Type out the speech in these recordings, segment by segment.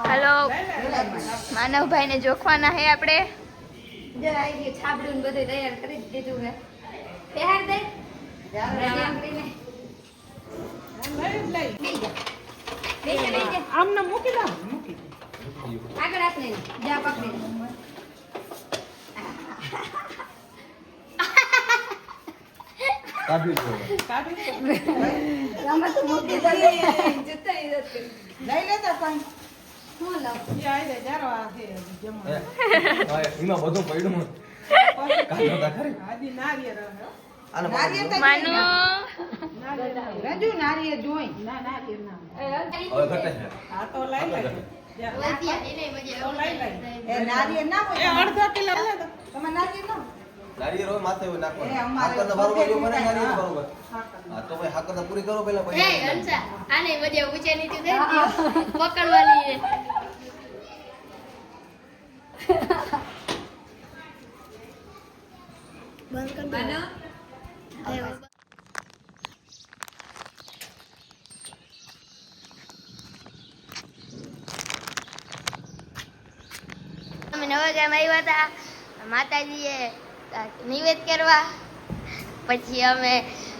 Hello मानव भाई ने जोखवाना है આપણે જરા આવી છાબડું બધું તૈયાર કરી દીધું છે પહેર દે આમને મૂકી દો આગળ હાથ લઈને જા પકડી કાઢી રામા તો મૂકી દે જતા લઈ લેતા પણ હું લાવ એ આઈ દે જારો આ છે જમો એમાં બધું પડ્યું કાઢો તા ખરી આજી નારિયેળ રહે માનુ રાજુ નારિયેળ જોઈ ના નારિયેળ ના હવે ઘટે છે આ તો લઈ લે એ નારિયેળ ના એ અડધો કિલો લે તો તમે નારિયેળ ના નારિયેળ હોય માથે હોય નાખો એ અમારે હાકર બરોબર જો મને નારિયેળ બરોબર હા તો ભાઈ હાકર પૂરી કરો પહેલા એ હંસા આને મજા ઊંચે નીચે દે પકડવાની છે બંધ કર દો અમે નવા ગામ આવ્યા હતા માતાજીએ નિવેદ કરવા પછી અમે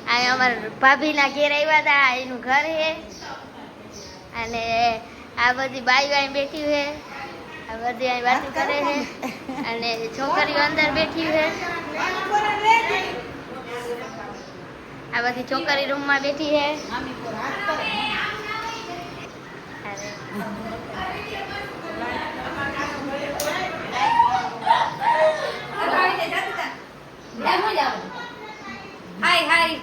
આ અમારા ભાભીના ઘેર આવ્યા હતા એનું ઘર છે અને આ બધી બાઈઓ અહીં બેઠી છે આ બધી અહીં વાતો કરે છે અને છોકરીઓ અંદર બેઠી છે આ બધી છોકરી રૂમમાં બેઠી છે હાય હાય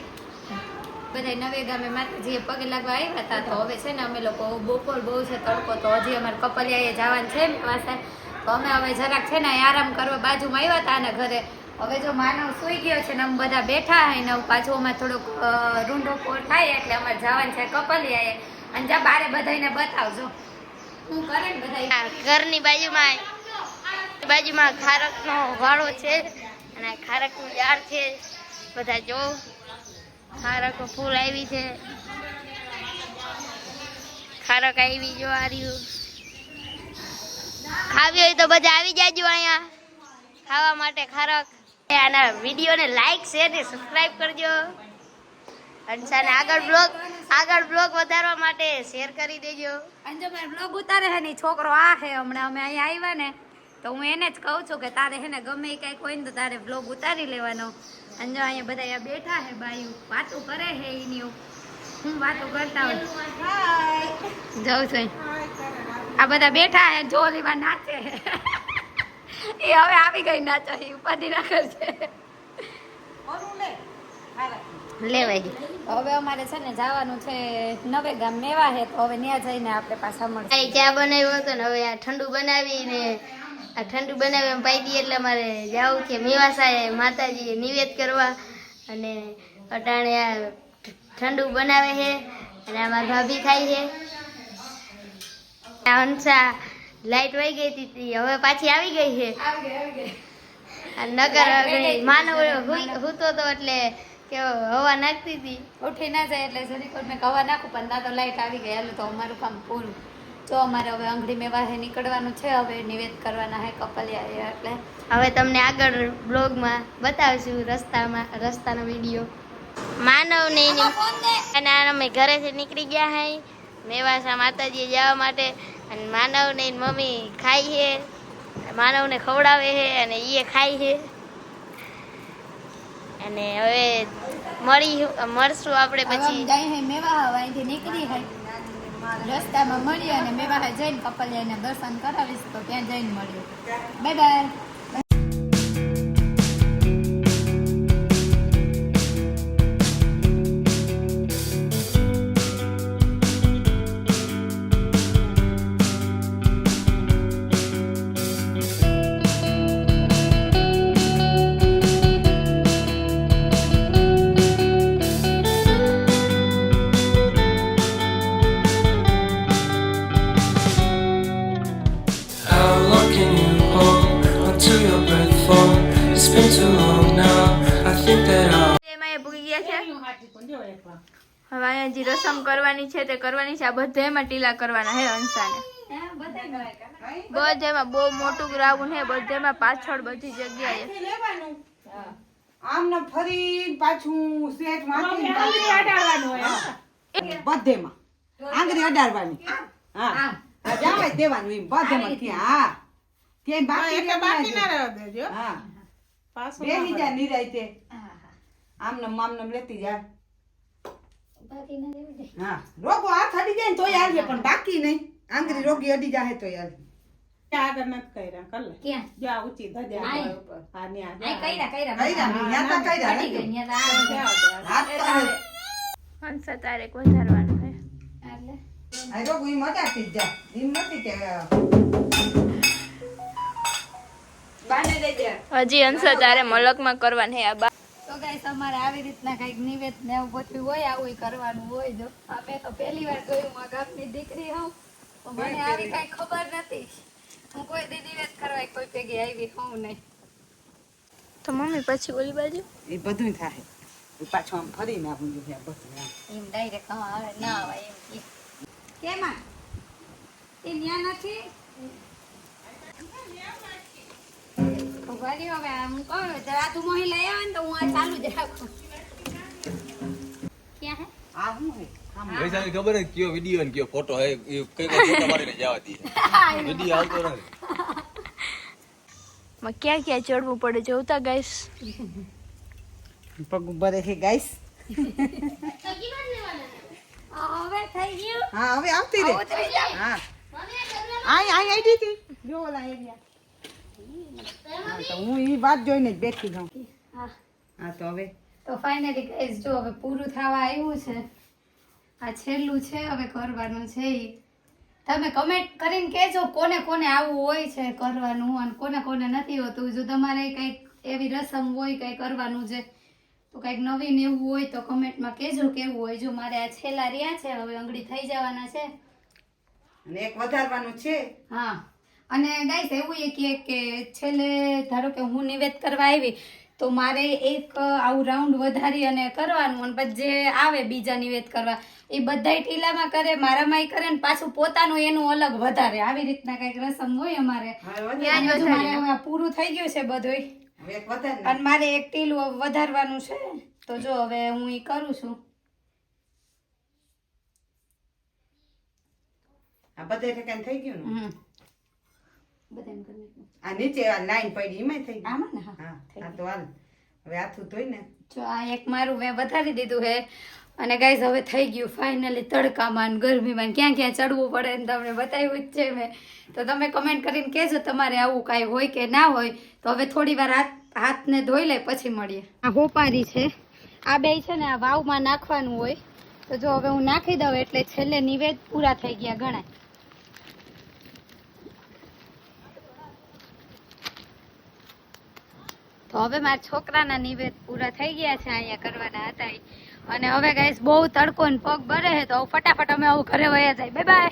બધા નવે ગામે માતાજીએ પગે લાગવા આવ્યા હતા તો હવે છે ને અમે લોકો બપોર બહુ છે તડકો તો હજી અમારે કપલિયાએ જવાનું છે પાસે તો અમે હવે જરાક છે ને આરામ કરવા બાજુમાં આવ્યા હતા આના ઘરે હવે જો માનવ સૂઈ ગયો છે ને અમે બધા બેઠા હોય ને પાછું અમારે થોડોક રૂંઢો પોર થાય એટલે અમારે જવાનું છે કપલિયાએ અને જા બારે બધાને બતાવજો હું કરે ને બધા ઘરની બાજુમાં ખારકનો વાળો છે અને ખારકનું ઝાડ છે બધા જો ખારકો ફૂલ આવી છે ખારક આવી જો આ રહ્યું ખાવી હોય તો બધા આવી જાજો અહીંયા ખાવા માટે ખારક આના વિડીયોને લાઈક શેર ને સબસ્ક્રાઇબ કરજો અને આગળ બ્લોગ વધારવા માટે શેર કરી દેજો અને જો મારે બ્લોગ ઉતારે છે ને છોકરો આ છે હમણાં અમે અહીંયા આવ્યા ને તો હું એને જ કહું છું કે તારે હે ને ગમે એ કંઈક હોય ને તો તારે બ્લોગ ઉતારી લેવાનો અને જો અહીંયા બધા અહીંયા બેઠા છે બાયું વાતો કરે છે એની હું વાતો કરતા હોય જાઉં છું આ બધા બેઠા છે જોલીમાં નાચે એ હવે આવી ગઈ નાચો એ ઉપાધિ ના કરશે લેવાય હવે અમારે છે ને જવાનું છે નવે ગામ મેવા છે તો હવે ત્યાં જઈને આપણે પાછા મળશે ચા બનાવ્યો હતો ને હવે આ ઠંડુ બનાવીને આ ઠંડુ બનાવી પાઈ દઈએ એટલે અમારે જવું છે મેવાસાએ માતાજીએ નિવેદ કરવા અને અટાણે આ ઠંડુ બનાવે છે અને અમારી ભાભી ખાય છે આ હંસા લાઈટ વહી ગઈ હતી હવે પાછી આવી ગઈ છે નગર માનવ હૂતો તો એટલે કે હવા નાખતી હતી ઉઠી ના જાય એટલે જરીક મેં હવા નાખું પણ ના તો લાઈટ આવી ગઈ હાલું તો અમારું કામ પૂરું જો અમારે હવે અંગડી મેવાહે નીકળવાનું છે હવે નિવેદ કરવાના છે કપલિયા એટલે હવે તમને આગળ બ્લોગમાં બતાવશું રસ્તાનો વિડીયો માનવને અને અમે ઘરેથી નીકળી ગયા હૈ મેવાસા માતાજીએ જવા માટે અને માનવને મમ્મી ખાઈ છે માનવને ખવડાવે છે અને એ ખાય છે અને હવે મળશું આપણે પછી જાય મેવા અહીંથી નીકળી હોય રસ્તામાં મળીએ અને મેવા જઈને કપલિયાને દર્શન કરાવીશ તો ત્યાં જઈને મળીએ બાય બાય એમાં એ ભૂગી ગયા છે હાથી પણ જો એકવાર હવે અહીંયા જે રસમ કરવાની છે તે કરવાની છે. આ બધામાં ટીલા કરવાના હે અંશાને. બધામાં બહુ મોટું ગ્રાઉન્ડ હે, બધામાં પાછળ બધી જગ્યાએ. અહીંથી લેવાનું આમ ને ફરી પાછું સેટ માથે બધેમાં આંગળી અડાડવાની. હા જવાય દેવાનું એમ બધેમાં ત્યાં. હા ત્યાં બાકી ના રહેવા દેજો. હા બેસી જા નિરાયતે. આમ લેતી જા. હા રોગો હાથ અડી જાય ને તોય હાલજે, પણ બાકી નહીં. આંગળી રોગી અડી જાય તોય હાલજે. આગળ નથી કર્યા કર લે. ક્યાં? જા ઊંચી ધજા ઉપર. હા ન્યા અંશા તારે વધારવાનું હે. આ રોગ ઈ મટાતી જ જા. ઈ નથી કે બાને દઈ દે. હજી અંશા તારે મલકમાં કરવાનું હે. આ તો ગાઈસ અમારે આવી રીતના કઈક નિવેદ ને એવું બધું હોય, આવું કરવાનું હોય. જો અમે તો પહેલી વાર જોયું, આ ગામની દીકરી હોઉં તો મને આવી કઈ ખબર નથી. હું કોઈ દી નિવેદ કરવા કોઈ ભેગી આવી હોઉં નહીં. તો મમ્મી પછી ઓલી બાજુ એ બધું થાય. એ પાછું આમ ફરીને આપણું બધું આમ. એમ ડાયરેક્ટ આવે ના આવે એમ કે કેમાં એ ન્યા નથી ભરી. હવે આમ કહું જરા તું મોહી લઈ આવે ને તો હું આ ચાલુ જ રાખું. ક્યાં હે આ શું હે? પૈસાની ખબર નથી કયો વિડીયો ને કયો ફોટો હે, એ કઈ વાર ફોટો મારીને જવા દે. વિડીયો આવતો નથી. માં ક્યાં ક્યાં ચડવું પડે જોતા ગાઈસ. પગ ઉપર છે ગાઈસ. હવે થઈ ગયું. હા હવે આવતી રે. હા આઈ આઈડી થી જો ઓલા એરિયા. હા તો હું ઈ વાત જોઈને જ બેઠી જાઉં. હા તો હવે તો ફાઇનલી ગાઈસ જો હવે પૂરું થવા આવ્યું છે. આ છેલ્લું છે હવે કરવાનું છે. ઈ તમે કમેન્ટ કરીને કહેજો કોને કોને આવું હોય છે કરવાનું અને કોને કોને નથી હોતું. જો તમારે કંઈક એવી રસમ હોય કંઈ કરવાનું છે તો કંઈક નવીન એવું હોય તો કમેન્ટમાં કહેજો કેવું હોય. જો મારે આ છેલ્લા રહ્યા છે, હવે આંગળી થઈ જવાના છે. અને એક વધારવાનું છે. હા અને ગાઈસ એવું એ કે છેલ્લે ધારો કે હું નિવેદ કરવા આવી તો મારે એક આવું રાઉન્ડ વધારી અને કરવાનું, અને પછી જે આવે બીજા નિવેદ કરવા એ બધાય ટીલામાં કરે, મારામાં કરે ને પાછું પોતાનું એનું અલગ વધારે. આવી રીતના કઈક રસમ હોય અમારે. ત્યાં જ મારે વધારી. હવે પૂરું થઈ ગયું છે બધું હવે એક વધાર અને મારે એક ટીલું વધારવાનું છે. તો જો હવે હું ઈ કરું છું. આ બધે ઠેકાણ થઈ ગયું ને. બધાને કરી નાખું. આ નીચે આ લાઈન પડી એમાં થઈ ગયું. આમાં ને હા હા થઈ આ તો હાલ હવે હાથું ધોઈ ને. જો આ એક મારું મેં વધારી દીધું છે. અને ગાઈઝ હવે થઈ ગયું ફાઇનલી તડકામાં ને ગરમીમાં ક્યાં ક્યાં ચડવું પડે ને તમને બતાવ્યું જ છે મેં. તો તમે કમેન્ટ કરીને કહેજો તમારે આવું કાંઈ હોય કે ના હોય. તો હવે થોડી વાર હાથને ધોઈ લે પછી મળીએ. આ હોપારી છે, આ બે છે ને આ વાવમાં નાખવાનું હોય. તો જો હવે હું નાખી દઉં એટલે છેલ્લે નિવેદ પૂરા થઈ ગયા ગણાય. તો હવે મારા છોકરાના નિવેદ પૂરા થઈ ગયા છે, અહીંયા કરવાના હતા. અને હવે ગાઈસ બહુ તડકો ને પગ બરે છે તો ફટાફટ અમે આવું ઘરે વયા જાય. Bye bye.